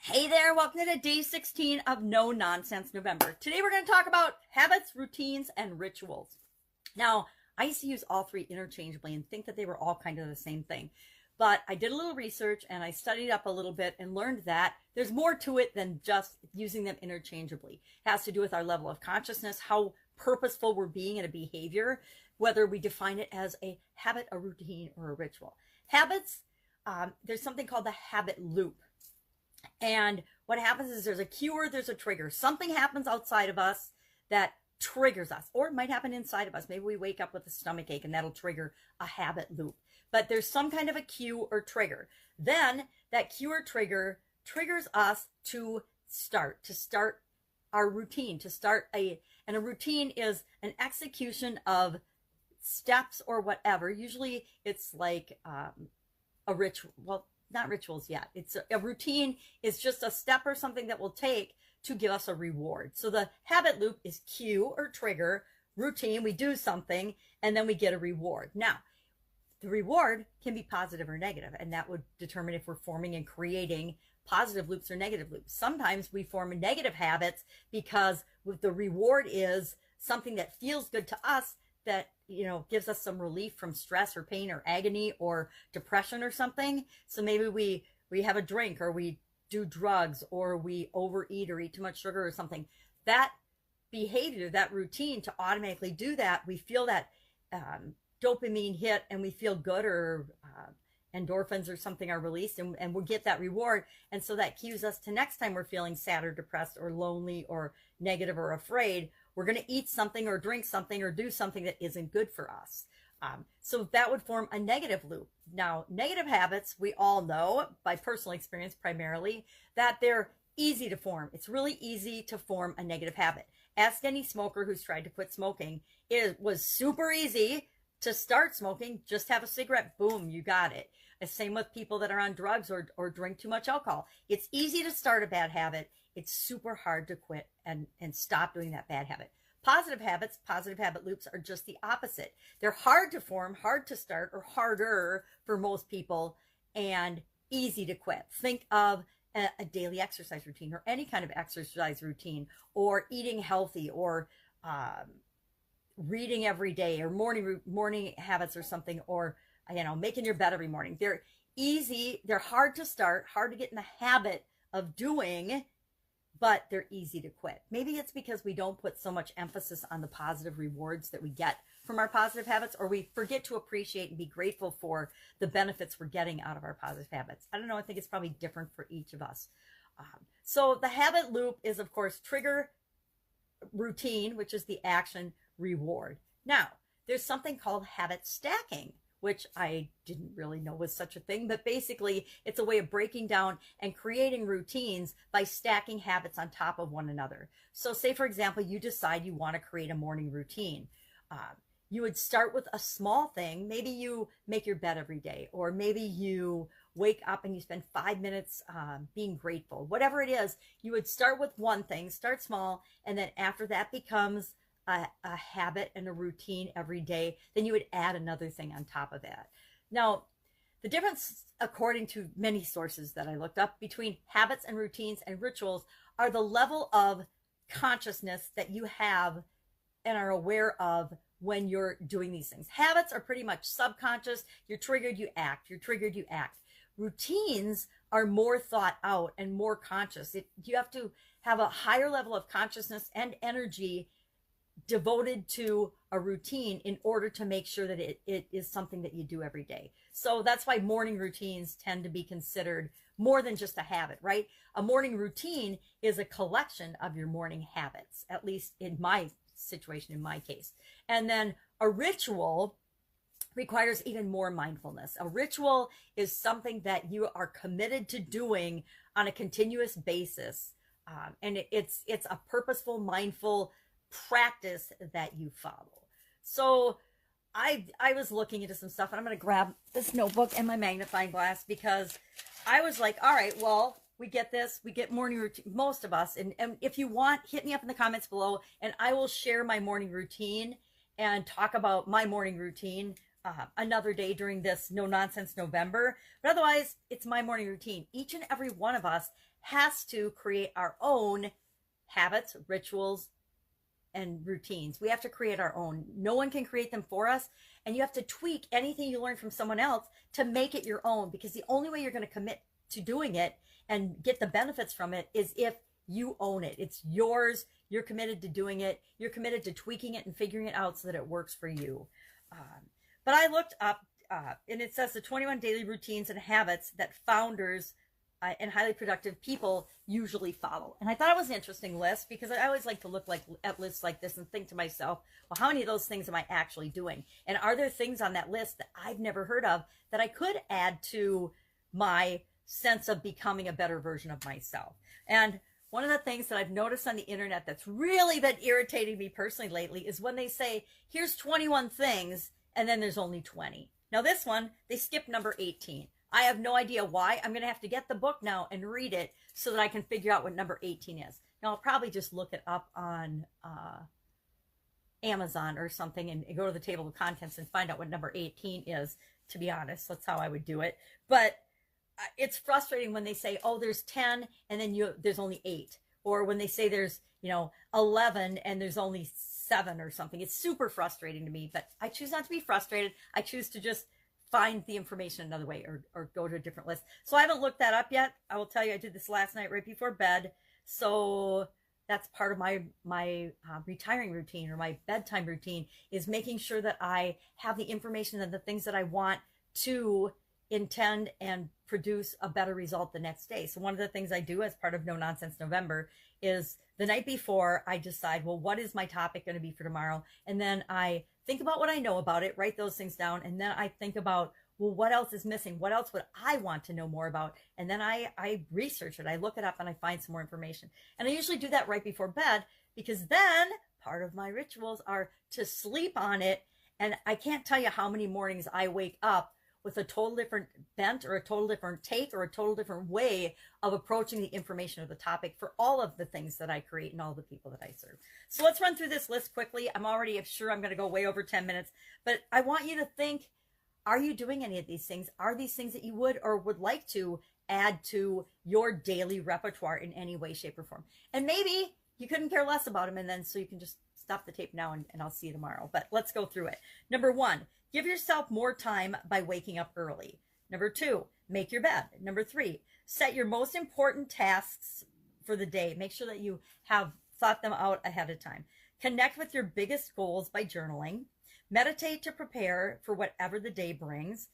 Hey there, welcome to day 16 of No Nonsense November. Today we're going to talk about habits, routines, and rituals. Now, I used to use all three interchangeably and think that they were all kind of the same thing. But I did a little research and I studied up a little bit and learned that there's more to it than just using them interchangeably. It has to do with our level of consciousness, how purposeful we're being in a behavior, whether we define it as a habit, a routine, or a ritual. Habits, there's something called the habit loop. And what happens is there's a cue or there's a trigger. Something happens outside of us that triggers us, or it might happen inside of us. Maybe we wake up with a stomach ache and that'll trigger a habit loop. But there's some kind of a cue or trigger. Then that cue or trigger triggers us to start our routine, and a routine is an execution of steps or whatever. Usually it's like a ritual. Well, not rituals yet. It's a routine is just a step or something that we'll take to give us a reward. So the habit loop is cue or trigger, routine, we do something, and then we get a reward. Now, the reward can be positive or negative, and that would determine if we're forming and creating positive loops or negative loops. Sometimes we form negative habits because the reward is something that feels good to us, that gives us some relief from stress or pain or agony or depression or something. So maybe we have a drink, or we do drugs, or we overeat or eat too much sugar or something. That behavior, that routine, to automatically do that, we feel that dopamine hit and we feel good, or endorphins or something are released, and we'll get that reward. And so that cues us to next time we're feeling sad or depressed or lonely or negative or afraid, we're going to eat something or drink something or do something that isn't good for us. So that would form a negative loop. Now, negative habits, we all know by personal experience primarily, that they're easy to form. It's really easy to form a negative habit. Ask any smoker who's tried to quit smoking. It was super easy to start smoking. Just have a cigarette, boom, you got it. The same with people that are on drugs or drink too much alcohol. It's easy to start a bad habit. It's super hard to quit and stop doing that bad habit. Positive habits, positive habit loops are just the opposite. They're hard to form, hard to start, or harder for most people, and easy to quit. Think of a daily exercise routine, or any kind of exercise routine, or eating healthy, or reading every day, or morning habits or something, or making your bed every morning. They're easy, they're hard to start, hard to get in the habit of doing, but they're easy to quit. Maybe it's because we don't put so much emphasis on the positive rewards that we get from our positive habits, or we forget to appreciate and be grateful for the benefits we're getting out of our positive habits. I don't know, I think it's probably different for each of us. So the habit loop is, of course, trigger, routine, which is the action, reward. Now, there's something called habit stacking, which I didn't really know was such a thing, but basically it's a way of breaking down and creating routines by stacking habits on top of one another. So say, for example, you decide you want to create a morning routine. You would start with a small thing. Maybe you make your bed every day, or maybe you wake up and you spend 5 minutes being grateful. Whatever it is, you would start with one thing, start small, and then after that becomes a habit and a routine every day, then you would add another thing on top of that. Now, the difference, according to many sources that I looked up, between habits and routines and rituals are the level of consciousness that you have and are aware of when you're doing these things. Habits are pretty much subconscious. You're triggered, you act. You're triggered, you act. Routines are more thought out and more conscious. You have to have a higher level of consciousness and energy devoted to a routine in order to make sure that it is something that you do every day. So that's why morning routines tend to be considered more than just a habit, right? A morning routine is a collection of your morning habits, at least in my situation, in my case. And then a ritual requires even more mindfulness. A ritual is something that you are committed to doing on a continuous basis. And it's a purposeful, mindful practice that you follow. So I was looking into some stuff, and I'm going to grab this notebook and my magnifying glass, because I was like, all right, well, we get this, we get morning routine, most of us. And if you want, hit me up in the comments below, and I will share my morning routine and talk about my morning routine another day during this No Nonsense November. But otherwise, it's my morning routine. Each and every one of us has to create our own habits, rituals, and routines. We have to create our own. No one can create them for us. And you have to tweak anything you learn from someone else to make it your own, because the only way you're going to commit to doing it and get the benefits from it is if you own it. It's yours. You're committed to doing it. You're committed to tweaking it and figuring it out so that it works for you. But I looked up, and it says the 21 daily routines and habits that founders and highly productive people usually follow. And I thought it was an interesting list, because I always like to look at lists like this and think to myself, well, how many of those things am I actually doing? And are there things on that list that I've never heard of that I could add to my sense of becoming a better version of myself? And one of the things that I've noticed on the internet that's really been irritating me personally lately is when they say, here's 21 things, and then there's only 20. Now this one, they skipped number 18. I have no idea why. I'm going to have to get the book now and read it so that I can figure out what number 18 is. Now, I'll probably just look it up on Amazon or something and go to the table of contents and find out what number 18 is, to be honest. That's how I would do it. But it's frustrating when they say, oh, there's 10 and then there's only 8. Or when they say there's, 11 and there's only 7 or something. It's super frustrating to me, but I choose not to be frustrated. I choose to just find the information another way or go to a different list. So I haven't looked that up yet. I will tell you, I did this last night right before bed. So that's part of my retiring routine, or my bedtime routine, is making sure that I have the information and the things that I want to intend and produce a better result the next day. So one of the things I do as part of No Nonsense November is the night before I decide, well, what is my topic going to be for tomorrow? And then I think about what I know about it, write those things down, and then I think about, well, what else is missing? What else would I want to know more about? And then I research it. I look it up and I find some more information. And I usually do that right before bed, because then part of my rituals are to sleep on it. And I can't tell you how many mornings I wake up with a total different bent, or a total different take, or a total different way of approaching the information of the topic for all of the things that I create and all the people that I serve. So let's run through this list quickly. I'm already sure I'm going to go way over 10 minutes, but I want you to think, are you doing any of these things? Are these things that you would or would like to add to your daily repertoire in any way, shape, or form? And maybe you couldn't care less about them, and then so you can just stop the tape now and I'll see you tomorrow. But let's go through it. Number 1, give yourself more time by waking up early. Number 2, make your bed. Number 3, set your most important tasks for the day. Make sure that you have thought them out ahead of time. Connect with your biggest goals by journaling. Meditate to prepare for whatever the day brings.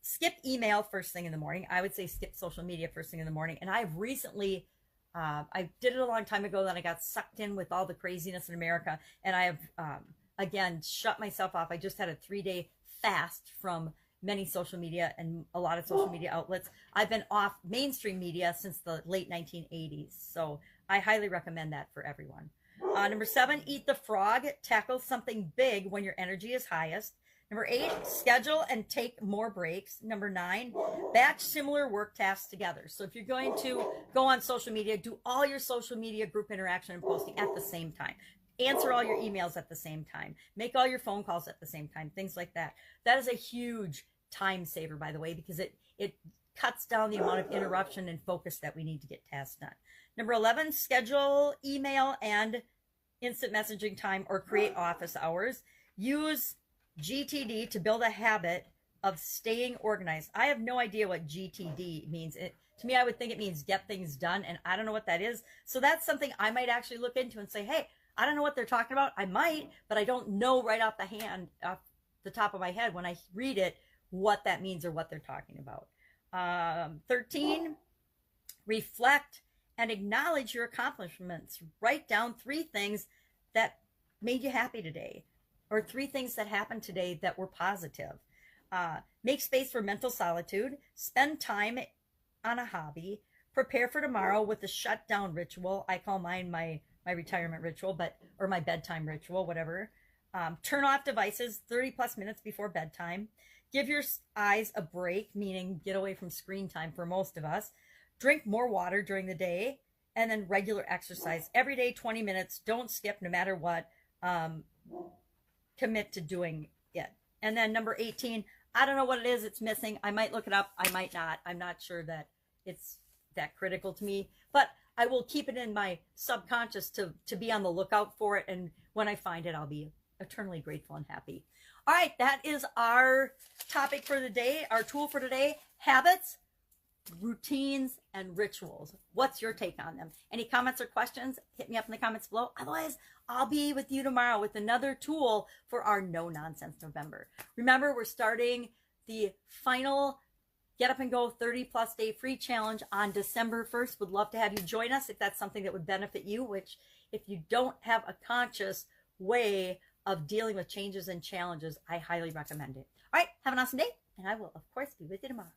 Skip email first thing in the morning. I would say skip social media first thing in the morning. And I've recently, I did it a long time ago, then I got sucked in with all the craziness in America. And I have, again, shut myself off. I just had a 3-day fast from many social media and a lot of social media outlets. I've been off mainstream media since the late 1980s. So I highly recommend that for everyone. Number 7, eat the frog. Tackle something big when your energy is highest. Number 8, schedule and take more breaks. Number 9, batch similar work tasks together. So if you're going to go on social media, do all your social media group interaction and posting at the same time. Answer all your emails at the same time. Make all your phone calls at the same time. Things like that. That is a huge time saver, by the way, because it cuts down the amount of interruption and focus that we need to get tasks done. Number 11, schedule email and instant messaging time or create office hours. Use GTD to build a habit of staying organized. I have no idea what GTD means. To me, I would think it means get things done, and I don't know what that is. So that's something I might actually look into and say, hey, I don't know what they're talking about. I might, but I don't know right off the top of my head when I read it what that means or what they're talking about. 13, reflect and acknowledge your accomplishments. Write down 3 things that made you happy today, or 3 things that happened today that were positive. Make space for mental solitude. Spend time on a hobby. Prepare for tomorrow with a shutdown ritual. I call mine my retirement ritual, or my bedtime ritual, whatever. Turn off devices 30 plus minutes before bedtime. Give your eyes a break, meaning get away from screen time for most of us. Drink more water during the day, and then regular exercise every day, 20 minutes. Don't skip no matter what. Commit to doing it. And then number 18, I don't know what it is it's missing. I might look it up. I might not. I'm not sure that it's that critical to me, but I will keep it in my subconscious to be on the lookout for it. And when I find it, I'll be eternally grateful and happy. All right, that is our topic for the day, our tool for today: habits, routines, and rituals. What's your take on them? Any comments or questions? Hit me up in the comments below. Otherwise, I'll be with you tomorrow with another tool for our No Nonsense November. Remember, we're starting the final Get Up and Go 30+ day free challenge on December 1st. Would love to have you join us if that's something that would benefit you, which if you don't have a conscious way of dealing with changes and challenges, I highly recommend it. All right, have an awesome day, and I will, of course, be with you tomorrow.